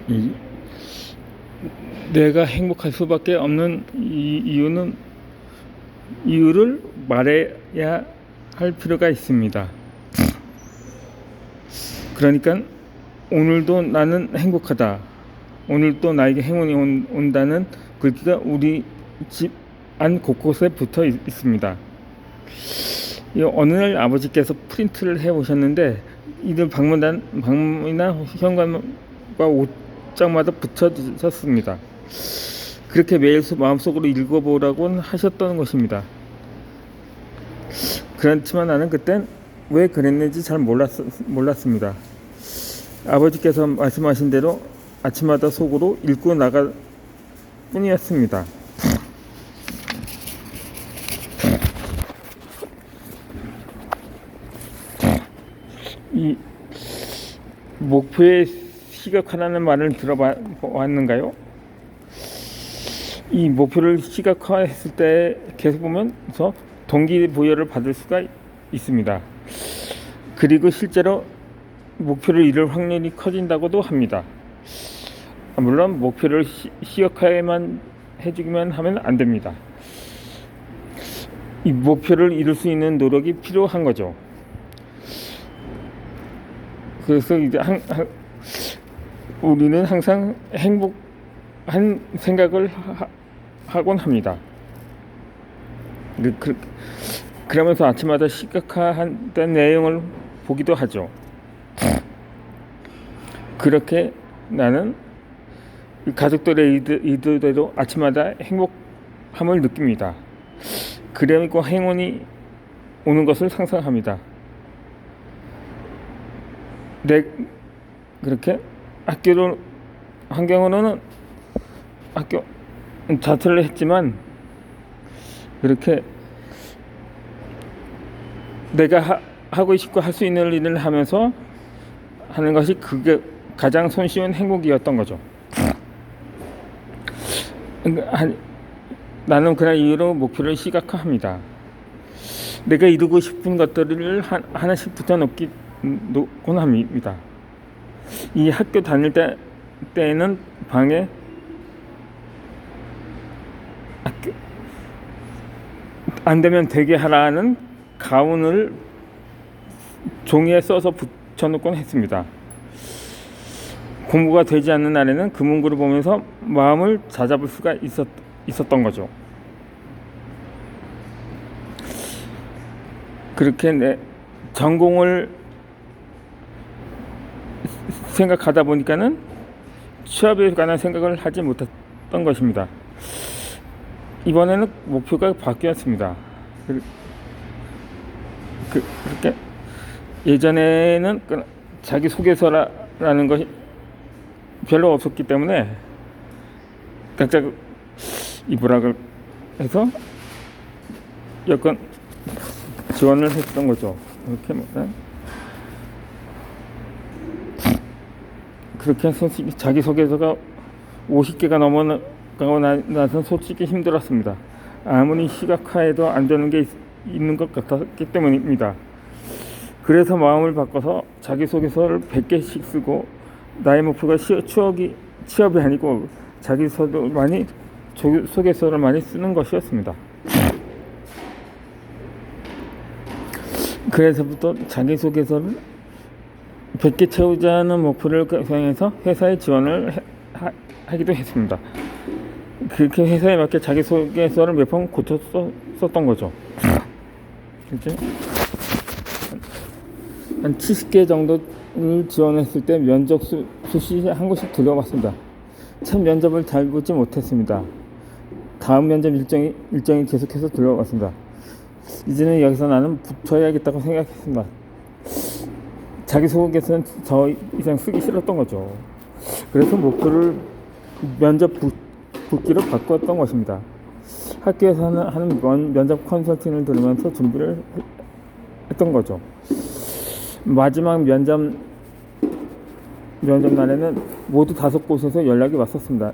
이, 내가 행복할 수밖에 없는 이유를 말해야 할 필요가 있습니다. 그러니까 오늘도 나는 행복하다, 오늘도 나에게 행운이 온다는 글귀가 우리 집 안 곳곳에 붙어 있습니다. 어느 날 아버지께서 프린트를 해 오셨는데 이들 방문이나 현관과 옷장마다 붙여주셨습니다. 그렇게 매일 마음속으로 읽어보라고 하셨던 것입니다. 그렇지만 나는 그땐 왜 그랬는지 잘 몰랐습니다. 아버지께서 말씀하신 대로 아침마다 속으로 읽고 나갈 뿐이었습니다. 이 목표에 시각화라는 말을 들어봤는가요? 이 목표를 시각화했을 때 계속 보면서 동기부여를 받을 수가 있습니다. 그리고 실제로 목표를 이룰 확률이 커진다고도 합니다. 물론 목표를 시각화에만 해주기만 하면 안 됩니다. 이 목표를 이룰 수 있는 노력이 필요한 거죠. 그래서 이제 우리는 항상 행복한 생각을 하곤 합니다. 그러면서 아침마다 시각화한 내용을 보기도 하죠. 그렇게 나는 가족들의 의도대로 아침마다 행복함을 느낍니다. 그리고 행운이 오는 것을 상상합니다. 그렇게 환경으로는 학교 자퇴를 했지만 그렇게 내가 하고 싶고 할 수 있는 일을 하면서 하는 것이 그게 가장 손쉬운 행복이었던 거죠. 나는 그날 이후로 목표를 시각화합니다. 내가 이루고 싶은 것들을 하나씩 놓곤 합니다. 이 학교 다닐 때는 방에 안 되면 되게 하라는 가운을 종이에 써서 붙여놓곤 했습니다. 공부가 되지 않는 날에는 그 문구를 보면서 마음을 다잡을 수가 있었던 거죠. 그렇게 내 전공을 생각하다 보니까는 취업에 관한 생각을 하지 못했던 것입니다. 이번에는 목표가 바뀌었습니다. 그렇게 예전에는 자기소개서라는 것이 별로 없었기 때문에 각자 이부락을 해서 여건 지원을 했던 거죠. 이렇게 그렇게 해서 자기소개서가 50개가 넘어가고 나서 솔직히 힘들었습니다. 아무리 시각화해도 안 되는 게 있는 것 같았기 때문입니다. 그래서 마음을 바꿔서 자기소개서를 100개씩 쓰고 나의 목표가 취업이 아니고 소개서를 많이 쓰는 것이었습니다. 그래서부터 자기소개서를 100개 채우자는 목표를 수행해서 회사에 지원을 하기도 했습니다. 그렇게 회사에 맞게 자기소개서를 몇 번 고쳐 썼던 거죠. 그렇죠? 한 70개 정도를 지원했을 때 면접 수시 한 곳씩 들어봤습니다. 참 면접을 잘 보지 못했습니다. 다음 면접 일정이 계속해서 들어왔습니다. 이제는 여기서 나는 붙어야겠다고 생각했습니다. 자기소개서는 더 이상 쓰기 싫었던 거죠. 그래서 목표를 면접 붙기로 바꿨던 것입니다. 학교에서 하는 면접 컨설팅을 들으면서 준비를 했던 거죠. 마지막 면접 날에는 모두 5곳에서 연락이 왔었습니다.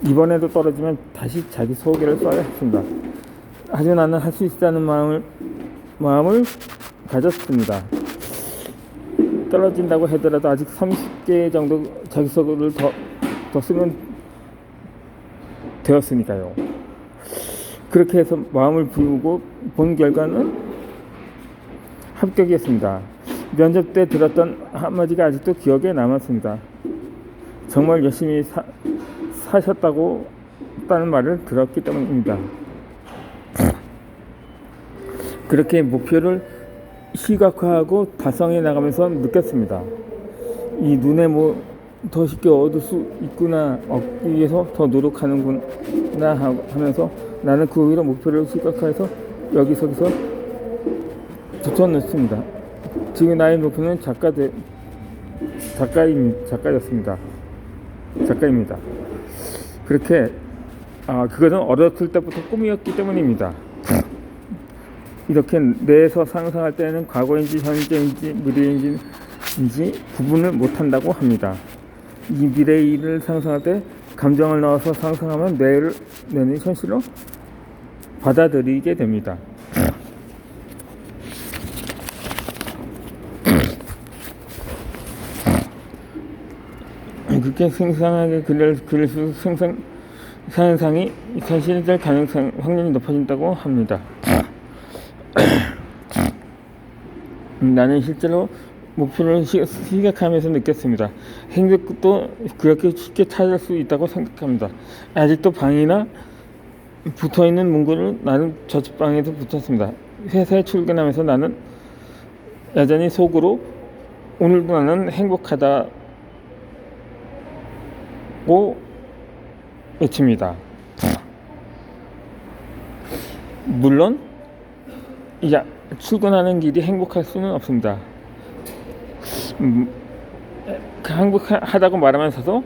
이번에도 떨어지면 다시 자기소개를 써야 했습니다. 하지만 나는 할 수 있다는 마음을 가졌습니다. 떨어진다고 하더라도 아직 30개 정도 자기소개를 더 쓰면 되었으니까요. 그렇게 해서 마음을 비우고 본 결과는 합격이었습니다. 면접 때 들었던 한마디가 아직도 기억에 남았습니다. 정말 열심히 사셨다고 다는 말을 들었기 때문입니다. 그렇게 목표를 시각화하고 달성해 나가면서 느꼈습니다. 이 눈에 더 쉽게 얻을 수 있구나, 얻기 위해서 더 노력하는구나 하면서 나는 그 위로 목표를 시각화해서 여기저기서 붙여넣습니다. 지금 나의 목표는 작가입니다. 그렇게 그것은 어렸을 때부터 꿈이었기 때문입니다. 이렇게 뇌에서 상상할 때는 과거인지 현재인지 미래인지 구분을 못한다고 합니다. 이 미래를 상상할 때 감정을 넣어서 상상하면 뇌는 현실로 받아들이게 됩니다. 그렇게 생생하게 그릴수록 상상이 현실될 가능성 확률이 높아진다고 합니다. 나는 실제로 목표를 시각하면서 느꼈습니다. 행복도 그렇게 쉽게 찾을 수 있다고 생각합니다. 아직도 방이나 붙어있는 문구를 나는 저축방에도 붙었습니다. 회사에 출근하면서 나는 여전히 속으로 오늘도 나는 행복하다고 외칩니다. 물론 출근하는 길이 행복할 수는 없습니다. 행복하다고 말하면서도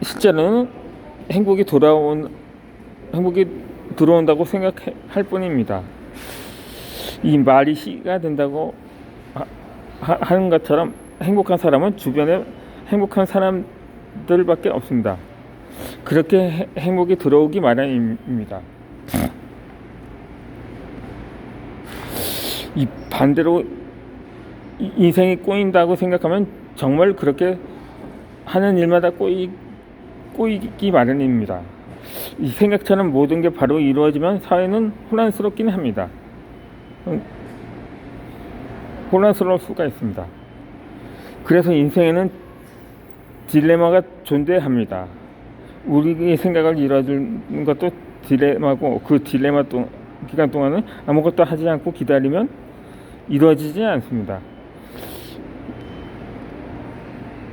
실제로는 행복이 들어온다고 생각할 뿐입니다. 이 말이 시가 된다고 하는 것처럼 행복한 사람은 주변에 행복한 사람들밖에 없습니다. 그렇게 행복이 들어오기 마련입니다. 이 반대로 인생이 꼬인다고 생각하면 정말 그렇게 하는 일마다 꼬이기 마련입니다. 이 생각처럼 모든 게 바로 이루어지면 사회는 혼란스럽긴 합니다. 혼란스러울 수가 있습니다. 그래서 인생에는 딜레마가 존재합니다. 우리의 생각을 이뤄주는 것도 딜레마고, 그 딜레마 기간 동안은 아무것도 하지 않고 기다리면 이루어지지 않습니다.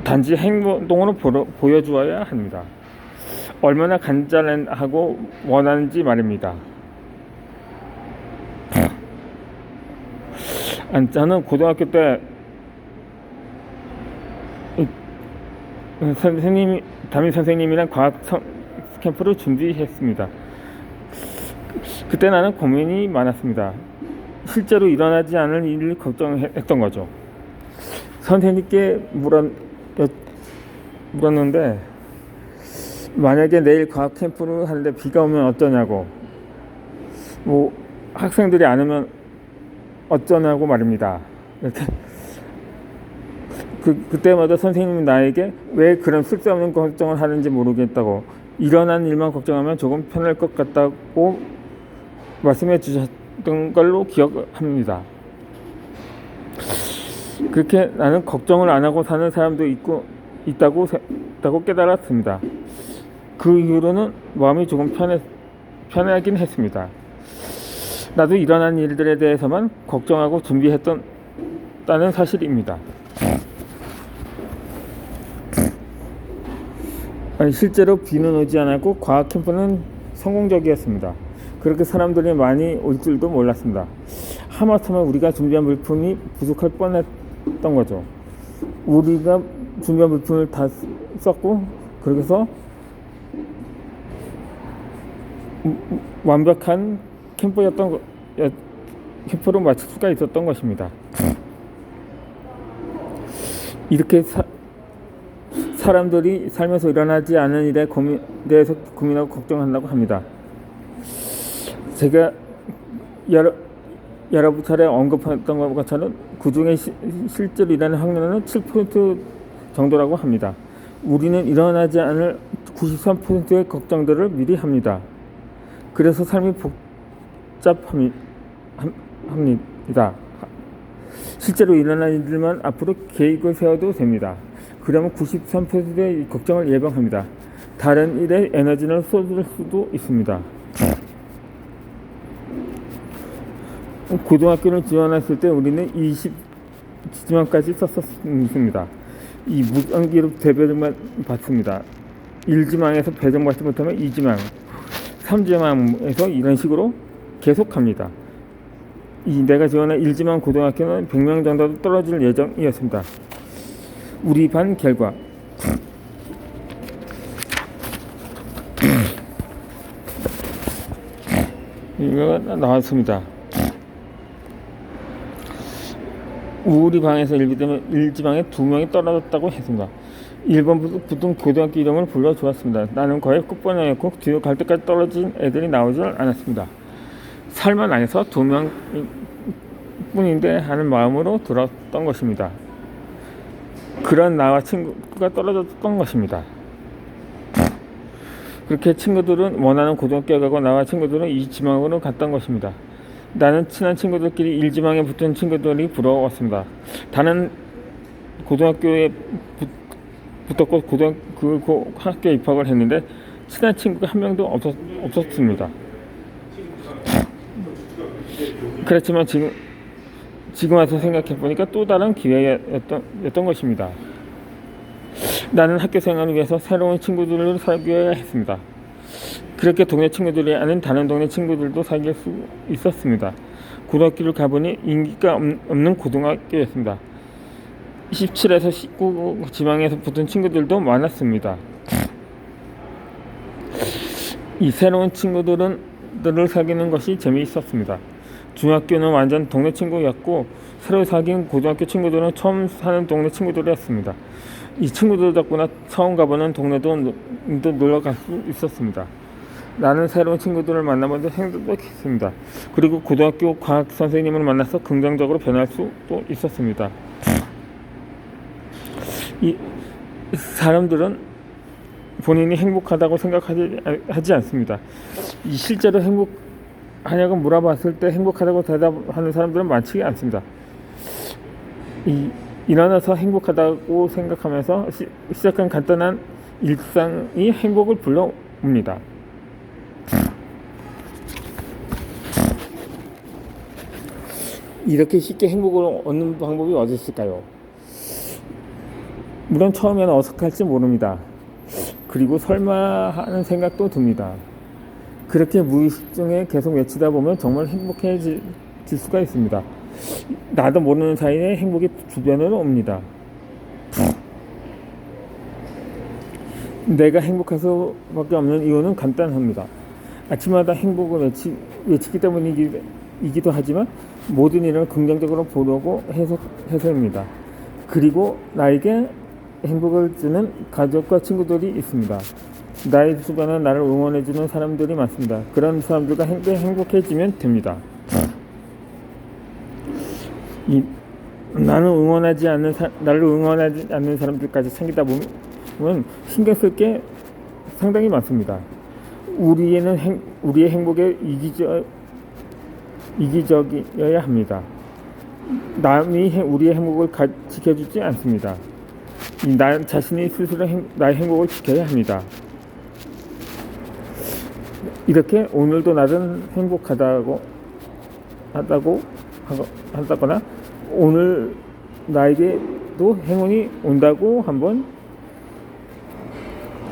단지 행동으로 보여주어야 합니다. 얼마나 간절하고 원하는지 말입니다. 저는 고등학교 때 담임 선생님이랑 과학 캠프를 준비했습니다. 그때 나는 고민이 많았습니다. 실제로 일어나지 않을 일을 걱정했던 거죠. 선생님께 물었는데, 만약에 내일 과학 캠프를 하는데 비가 오면 어쩌냐고, 학생들이 안 오면 어쩌냐고 말입니다. 이렇게 그때마다 선생님이 나에게 왜 그런 쓸데없는 걱정을 하는지 모르겠다고, 일어난 일만 걱정하면 조금 편할 것 같다고 말씀해 주셨던 걸로 기억합니다. 그렇게 나는 걱정을 안 하고 사는 사람도 있다고 깨달았습니다. 그 이후로는 마음이 조금 편하긴 했습니다. 나도 일어난 일들에 대해서만 걱정하고 준비했다는 사실입니다. 실제로 비는 오지 않았고 과학 캠프는 성공적이었습니다. 그렇게 사람들이 많이 올 줄도 몰랐습니다. 하마터면 우리가 준비한 물품이 부족할 뻔했던 거죠. 우리가 준비한 물품을 다 썼고, 그래서 완벽한 캠프로 마칠 수가 있었던 것입니다. 이렇게 사람들이 살면서 일어나지 않은 일에 대해서 고민하고 걱정한다고 합니다. 제가 여러 차례 언급했던 것처럼 그중에 실제로 일하는 확률은 7% 정도라고 합니다. 우리는 일어나지 않을 93%의 걱정들을 미리 합니다. 그래서 삶이 복잡합니다. 실제로 일어날 일들만 앞으로 계획을 세워도 됩니다. 그러면 93%의 걱정을 예방합니다. 다른 일에 에너지를 쏟을 수도 있습니다. 고등학교를 지원했을 때 우리는 20지망까지 썼습니다. 이 무상기록 대배정만 받습니다. 1지망에서 배정받지 못하면 2지망, 3지망에서 이런 식으로 계속합니다. 내가 지원한 1지망 고등학교는 100명 정도 떨어질 예정이었습니다. 우리 반 결과 이거 나왔습니다. 우리 방에서 1지망에 2명이 떨어졌다고 했습니다. 1번 붙은 고등학교 이름을 불러주었습니다. 나는 거의 끝번이었고 뒤로 갈 때까지 떨어진 애들이 나오질 않았습니다. 설마 안에서 2명 뿐인데 하는 마음으로 들었던 것입니다. 그런 나와 친구가 떨어졌던 것입니다. 그렇게 친구들은 원하는 고등학교에 가고 나와 친구들은 2지망으로 갔던 것입니다. 나는 친한 친구들끼리 1지망에 붙은 친구들이 부러웠습니다. 다른 고등학교에 붙었고 그 학교에 입학을 했는데 친한 친구가 한 명도 없었습니다. 그렇지만 지금 와서 생각해 보니까 또 다른 기회였던 것입니다. 나는 학교 생활을 위해서 새로운 친구들을 사귀어야 했습니다. 그렇게 동네 친구들이 아닌 다른 동네 친구들도 사귈 수 있었습니다. 고등학교를 가보니 인기가 없는 고등학교였습니다. 17에서 19 지방에서 붙은 친구들도 많았습니다. 이 새로운 친구들을 사귀는 것이 재미있었습니다. 중학교는 완전 동네 친구였고 새로 사귄 고등학교 친구들은 처음 사는 동네 친구들이었습니다. 이 친구들 덕분에 처음 가보는 동네도 놀러 갈 수 있었습니다. 나는 새로운 친구들을 만나면서 행복했습니다. 그리고 고등학교 과학 선생님을 만나서 긍정적으로 변할 수도 있었습니다. 이 사람들은 본인이 행복하다고 생각하지 않습니다. 실제로 행복하냐고 물어봤을 때 행복하다고 대답하는 사람들은 많지 않습니다. 일어나서 행복하다고 생각하면서 시작한 간단한 일상이 행복을 불러옵니다. 이렇게 쉽게 행복을 얻는 방법이 어디 있을까요? 물론 처음에는 어색할지 모릅니다. 그리고 설마 하는 생각도 듭니다. 그렇게 무의식 중에 계속 외치다 보면 정말 행복해질 수가 있습니다. 나도 모르는 사이에 행복이 주변으로 옵니다. 내가 행복할 수밖에 없는 이유는 간단합니다. 아침마다 행복을 외치기 때문이기도 하지만 모든 일을 긍정적으로 보려고 해서입니다. 그리고 나에게 행복을 주는 가족과 친구들이 있습니다. 나의 주변에 나를 응원해주는 사람들이 많습니다. 그런 사람들과 행복해지면 됩니다. 나를 응원하지 않는 사람들까지 챙기다 보면 신경 쓸 게 상당히 많습니다. 우리의 행복에 이기적이어야 합니다. 남이 우리의 행복을 지켜주지 않습니다. 나 자신이 스스로 나의 행복을 지켜야 합니다. 이렇게 오늘도 나는 한다거나 오늘 나에게도 행운이 온다고 한번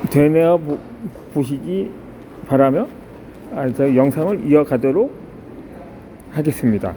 되뇌어 보시기 바라며 영상을 이어가도록 하겠습니다.